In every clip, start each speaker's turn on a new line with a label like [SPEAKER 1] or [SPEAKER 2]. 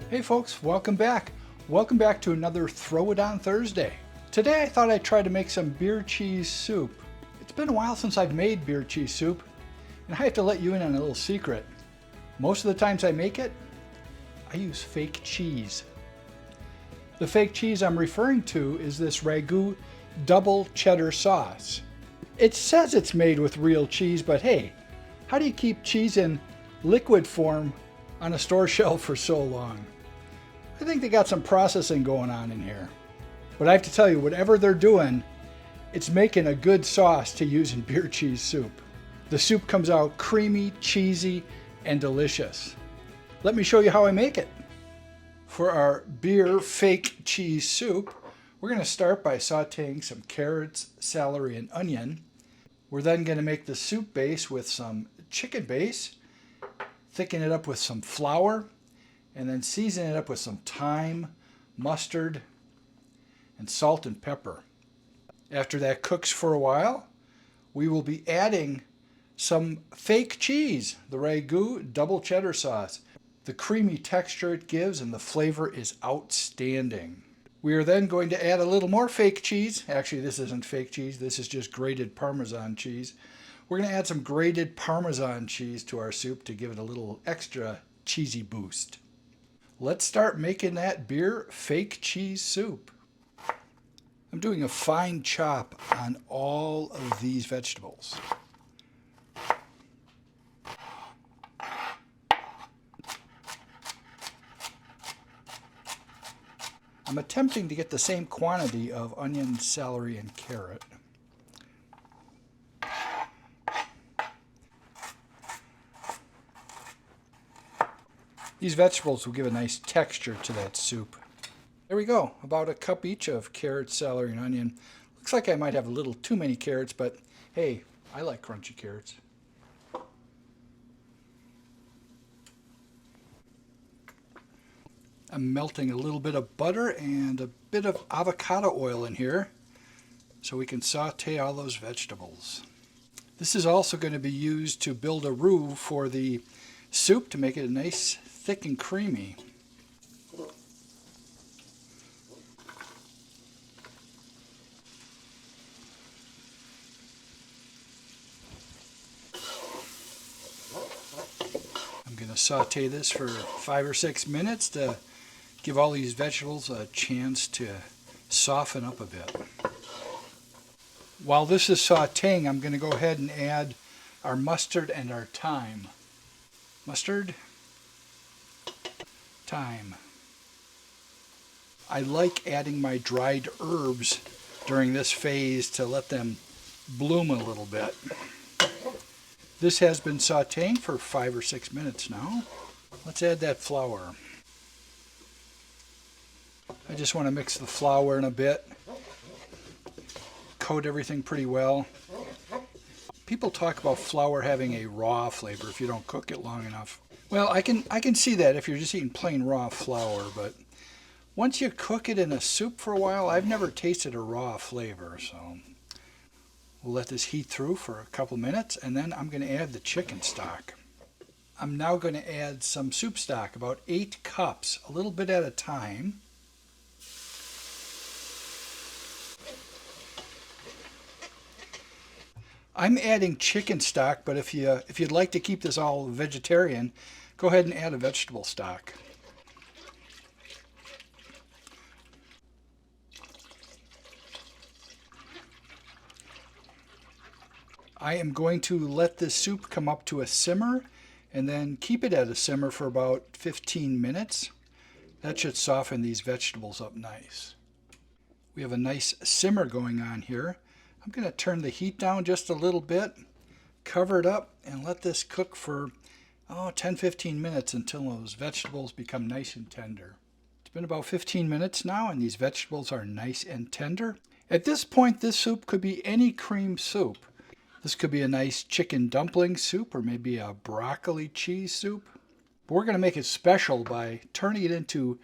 [SPEAKER 1] Hey folks, welcome back. Welcome back to another Throw It On Thursday. Today I thought I'd try to make some beer cheese soup. It's been a while since I've made beer cheese soup, and I have to let you in on a little secret. Most of the times I make it, I use fake cheese. The fake cheese I'm referring to is this Ragu Double Cheddar Sauce. It says it's made with real cheese, but hey, how do you keep cheese in liquid form on a store shelf for so long? I think they got some processing going on in here. But I have to tell you, whatever they're doing, it's making a good sauce to use in beer cheese soup. The soup comes out creamy, cheesy, and delicious. Let me show you how I make it. For our beer fake cheese soup, we're going to start by sauteing some carrots, celery, and onion. We're then going to make the soup base with some chicken base, thicken it up with some flour, and then season it up with some thyme, mustard, and salt and pepper. After that cooks for a while, we will be adding some fake cheese, the Ragu Double Cheddar Sauce. The creamy texture it gives and the flavor is outstanding. We are then going to add a little more fake cheese. Actually, this isn't fake cheese, this is just grated Parmesan cheese. We're going to add some grated Parmesan cheese to our soup to give it a little extra cheesy boost. Let's start making that beer fake cheese soup. I'm doing a fine chop on all of these vegetables. I'm attempting to get the same quantity of onion, celery, and carrot. These vegetables will give a nice texture to that soup. There we go, about a cup each of carrots, celery, and onion. Looks like I might have a little too many carrots, but hey, I like crunchy carrots. I'm melting a little bit of butter and a bit of avocado oil in here so we can saute all those vegetables. This is also going to be used to build a roux for the soup to make it nice, thick, and creamy. I'm going to saute this for 5 or 6 minutes to give all these vegetables a chance to soften up a bit. While this is sauteing, I'm going to go ahead and add our mustard and our thyme. Mustard, thyme. I like adding my dried herbs during this phase to let them bloom a little bit. This has been sauteing for 5 or 6 minutes now. Let's add that flour. I just want to mix the flour in a bit, coat everything pretty well. People talk about flour having a raw flavor if you don't cook it long enough. Well, I can see that if you're just eating plain raw flour, but once you cook it in a soup for a while, I've never tasted a raw flavor, so we'll let this heat through for a couple minutes, and then I'm going to add the chicken stock. I'm now going to add some soup stock, about 8 cups, a little bit at a time. I'm adding chicken stock, but if you'd like to keep this all vegetarian, go ahead and add a vegetable stock. I am going to let this soup come up to a simmer and then keep it at a simmer for about 15 minutes. That should soften these vegetables up nice. We have a nice simmer going on here. I'm going to turn the heat down just a little bit, cover it up, and let this cook for 10-15 minutes until those vegetables become nice and tender. It's been about 15 minutes now, and these vegetables are nice and tender. At this point, this soup could be any cream soup. This could be a nice chicken dumpling soup or maybe a broccoli cheese soup. But we're going to make it special by turning it into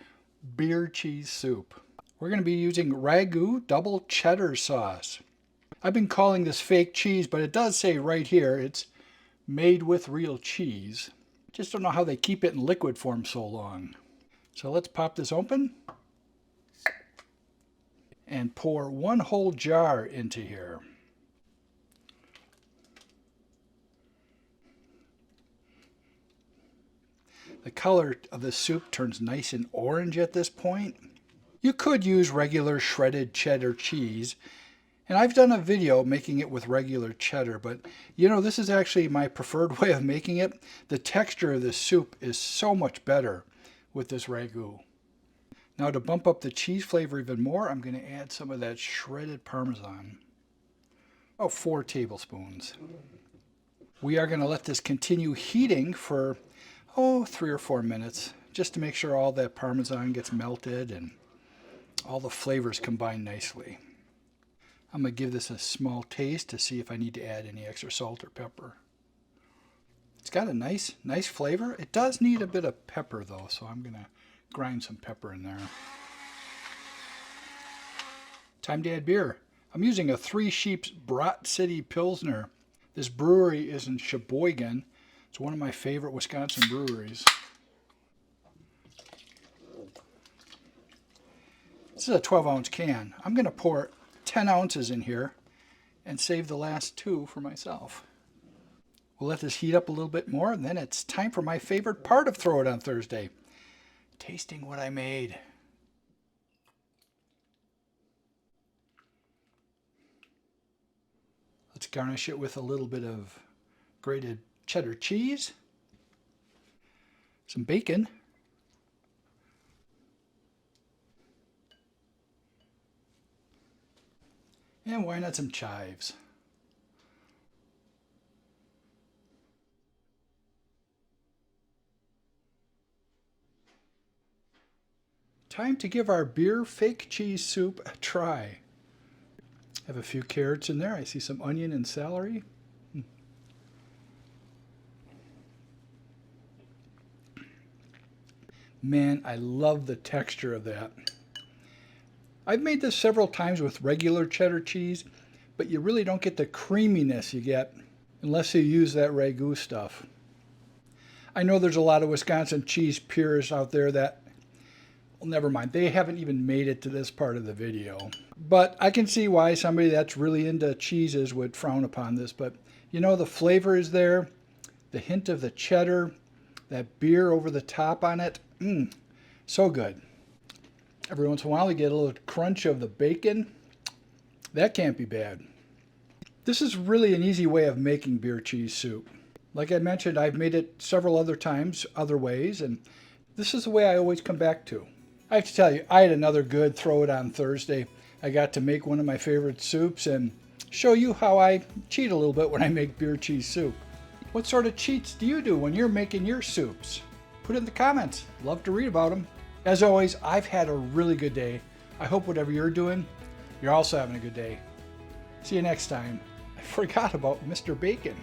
[SPEAKER 1] beer cheese soup. We're going to be using Ragu Double Cheddar Sauce. I've been calling this fake cheese, but it does say right here it's made with real cheese. Just don't know how they keep it in liquid form so long. So let's pop this open and pour one whole jar into here. The color of the soup turns nice and orange at this point. You could use regular shredded cheddar cheese, and I've done a video making it with regular cheddar, but you know, this is actually my preferred way of making it. The texture of this soup is so much better with this ragu. Now to bump up the cheese flavor even more, I'm going to add some of that shredded Parmesan. Oh, 4 tablespoons. We are going to let this continue heating for 3 or 4 minutes, just to make sure all that Parmesan gets melted and all the flavors combine nicely. I'm going to give this a small taste to see if I need to add any extra salt or pepper. It's got a nice flavor. It does need a bit of pepper though, so I'm going to grind some pepper in there. Time to add beer. I'm using a Three Sheeps Brat City Pilsner. This brewery is in Sheboygan. It's one of my favorite Wisconsin breweries. This is a 12-ounce can. I'm going to pour 10 ounces in here and save the last 2 for myself. We'll let this heat up a little bit more, and then it's time for my favorite part of Throw It on Thursday, tasting what I made. Let's garnish it with a little bit of grated cheddar cheese, some bacon, and why not some chives? Time to give our beer fake cheese soup a try. I have a few carrots in there. I see some onion and celery. Man, I love the texture of that. I've made this several times with regular cheddar cheese, but you really don't get the creaminess you get unless you use that ragu stuff. I know there's a lot of Wisconsin cheese purists out there that, well, never mind, they haven't even made it to this part of the video. But I can see why somebody that's really into cheeses would frown upon this, but you know, the flavor is there, the hint of the cheddar, that beer over the top on it, so good. Every once in a while you get a little crunch of the bacon. That can't be bad. This is really an easy way of making beer cheese soup. Like I mentioned, I've made it several other times, other ways, and this is the way I always come back to. I have to tell you, I had another good Throw It on Thursday. I got to make one of my favorite soups and show you how I cheat a little bit when I make beer cheese soup. What sort of cheats do you do when you're making your soups? Put it in the comments. Love to read about them. As always, I've had a really good day. I hope whatever you're doing, you're also having a good day. See you next time. I forgot about Mr. Bacon.